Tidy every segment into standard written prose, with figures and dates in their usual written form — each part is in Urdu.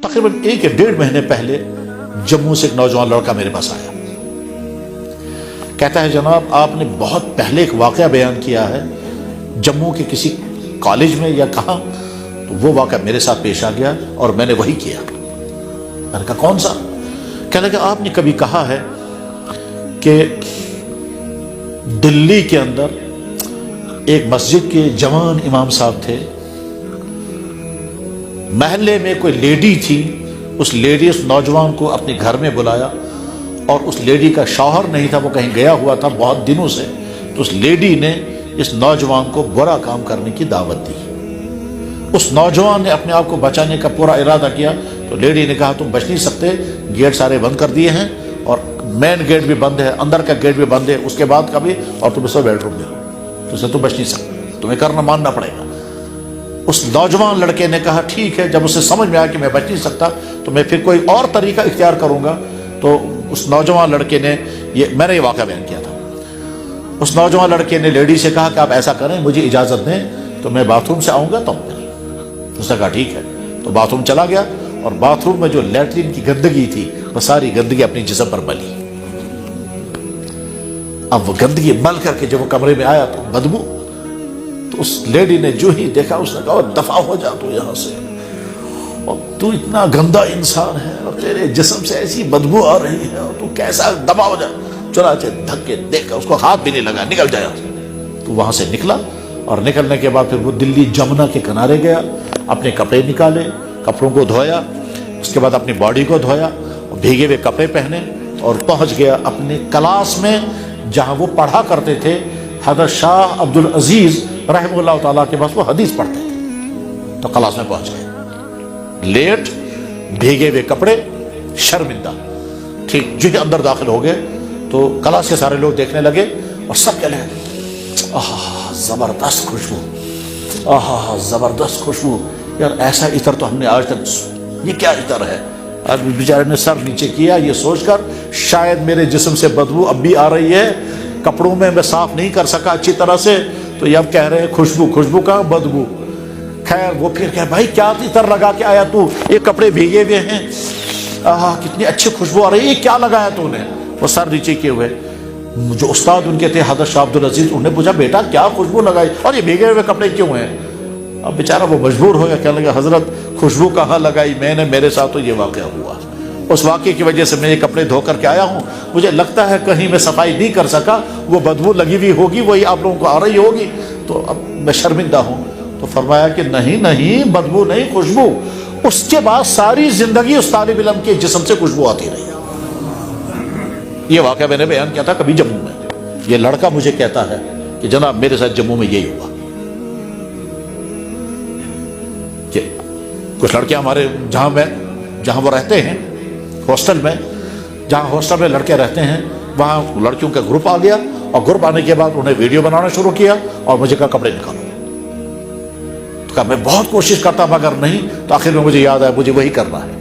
تقریباً 1 یا 1.5 مہینے پہلے جموں سے ایک نوجوان لڑکا میرے پاس آیا، کہتا ہے جناب آپ نے بہت پہلے ایک واقعہ بیان کیا ہے جموں کے کسی کالج میں یا کہاں، تو وہ واقعہ میرے ساتھ پیش آ گیا اور میں نے وہی کیا۔ میں نے کہا کون سا؟ کہنے لگا آپ نے کبھی کہا ہے کہ دلی کے اندر ایک مسجد کے جوان امام صاحب تھے، محلے میں کوئی لیڈی تھی، اس لیڈی اس نوجوان کو اپنے گھر میں بلایا، اور اس لیڈی کا شوہر نہیں تھا، وہ کہیں گیا ہوا تھا بہت دنوں سے، تو اس لیڈی نے اس نوجوان کو برا کام کرنے کی دعوت دی۔ اس نوجوان نے اپنے آپ کو بچانے کا پورا ارادہ کیا، تو لیڈی نے کہا تم بچ نہیں سکتے، گیٹ سارے بند کر دیے ہیں اور مین گیٹ بھی بند ہے، اندر کا گیٹ بھی بند ہے، اس کے بعد کا بھی، اور تم اس بیڈ روم میں ہو، تو اسے تم بچ نہیں سکتے، تمہیں کرنا ماننا پڑے گا۔ اس نوجوان لڑکے نے کہا ٹھیک ہے، جب اسے سمجھ میں آیا کہ میں بچ نہیں سکتا تو میں پھر کوئی اور طریقہ اختیار کروں گا۔ تو اس نوجوان لڑکے نے میں نے یہ واقعہ بیان کیا تھا، اس نوجوان لڑکے نے لیڈی سے کہا کہ آپ ایسا کریں، مجھے اجازت دیں تو میں باتھ روم سے آؤں گا، تو اس نے کہا ٹھیک ہے، تو باتھ روم چلا گیا، اور باتھ روم میں جو لیٹرین کی گندگی تھی وہ ساری گندگی اپنی جسم پر ملی۔ اب وہ گندگی مل کر کے جب وہ کمرے میں آیا تو بدبو، تو اس لیڈی نے جو ہی دیکھا اس نے کہا دفع ہو جا تو یہاں سے، اور تو اتنا گندا انسان ہے اور تیرے جسم سے ایسی بدبو آ رہی ہے اور تو کیسا دفع ہو جا۔ چنانچہ دھکے دیکھ کر اس کو ہاتھ بھی نہیں لگا، نکل جایا۔ تو وہاں سے نکلا، اور نکلنے کے بعد پھر وہ دلی جمنا کے کنارے گیا، اپنے کپڑے نکالے، کپڑوں کو دھویا، اس کے بعد اپنی باڈی کو دھویا، اور بھیگے ہوئے کپڑے پہنے، اور پہنچ گیا اپنے کلاس میں جہاں وہ پڑھا کرتے تھے، حضرت شاہ عبد العزیز رحمہ اللہ تعالیٰ کے پاس وہ حدیث پڑھتے تھے۔ تو کلاس میں پہنچ گئے، لیٹ، بھیگے ہوئے کپڑے، شرمندہ، ٹھیک جو ہی اندر داخل ہو گئے تو کلاس کے سارے لوگ دیکھنے لگے، اور سب کہنے لگے آہ زبردست خوشبو، آہ زبردست خوشبو، یار ایسا عطر تو ہم نے آج تک، یہ کیا عطر ہے؟ آدمی بیچارے نے سر نیچے کیا یہ سوچ کر شاید میرے جسم سے بدبو اب بھی آ رہی ہے، کپڑوں میں صاف نہیں کر سکا اچھی طرح سے، تو یہ اب کہہ رہے ہیں خوشبو کا بدبو۔ خیر وہ پھر کہ بھائی کیا عطر لگا کے آیا تو، یہ کپڑے بھیگے ہوئے ہیں، کتنی اچھی خوشبو آ رہی ہے، یہ کیا لگایا تو نے؟ وہ سر نیچے کیے ہوئے، جو استاد ان کے تھے حضرت شاہ عبد العزیز، انہوں نے پوچھا بیٹا کیا خوشبو لگائی اور یہ بھیگے ہوئے کپڑے کیوں ہیں؟ اب بیچارہ وہ مجبور ہو گیا، کہنے لگا حضرت خوشبو کہاں لگائی میں نے، میرے ساتھ تو یہ واقعہ ہوا، اس واقعے کی وجہ سے میں یہ کپڑے دھو کر کے آیا ہوں، مجھے لگتا ہے کہیں میں صفائی نہیں کر سکا، وہ بدبو لگی ہوئی ہوگی، وہی آپ لوگوں کو آ رہی ہوگی، تو اب میں شرمندہ ہوں۔ تو فرمایا کہ نہیں بدبو نہیں، خوشبو۔ اس کے بعد ساری زندگی اس طالب علم کے جسم سے خوشبو آتی رہی۔ یہ واقعہ میں نے بیان کیا تھا کبھی جموں میں، یہ لڑکا مجھے کہتا ہے کہ جناب میرے ساتھ جموں میں یہی ہوا کہ کچھ لڑکے ہمارے جہاں وہ رہتے ہیں ہاسٹل میں، جہاں ہاسٹل میں لڑکے رہتے ہیں وہاں لڑکیوں کا گروپ آ گیا، اور گروپ آنے کے بعد انہیں ویڈیو بنانا شروع کیا، اور مجھے کہا کپڑے نکالو، تو کہا میں بہت کوشش کرتا مگر نہیں، تو آخر میں مجھے یاد آیا مجھے وہی کرنا ہے۔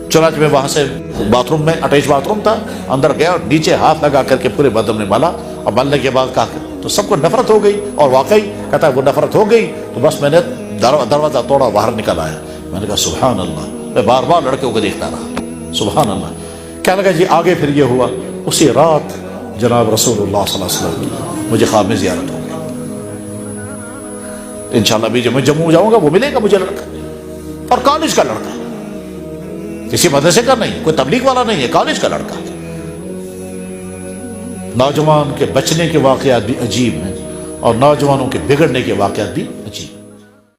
چنانچہ میں وہاں سے باتھ روم میں، اٹیچ باتھ روم تھا، اندر گیا اور نیچے ہاتھ لگا کر کے پورے بدن میں ملا، اور ملنے کے بعد کہا تو سب کو نفرت ہو گئی، اور واقعی کہتا ہے وہ نفرت ہو گئی، تو بس میں نے دروازہ توڑا، باہر نکل آیا۔ میں نے کہا سبحان اللہ، میں بار بار لڑکوں کو دیکھتا رہا، سبحان اللہ۔ کہنے لگا جی آگے پھر یہ ہوا، اسی رات جناب رسول اللہ صلی اللہ علیہ وسلم کی مجھے خواب میں زیارت ہو گئی۔ انشاءاللہ بھی جب میں جموں جاؤں گا وہ ملے گا مجھے لڑکا، اور کالج کا لڑکا، کسی مدرسے کا نہیں، کوئی تبلیغ والا نہیں ہے، کالج کا لڑکا۔ نوجوان کے بچنے کے واقعات بھی عجیب ہیں، اور نوجوانوں کے بگڑنے کے واقعات بھی عجیب۔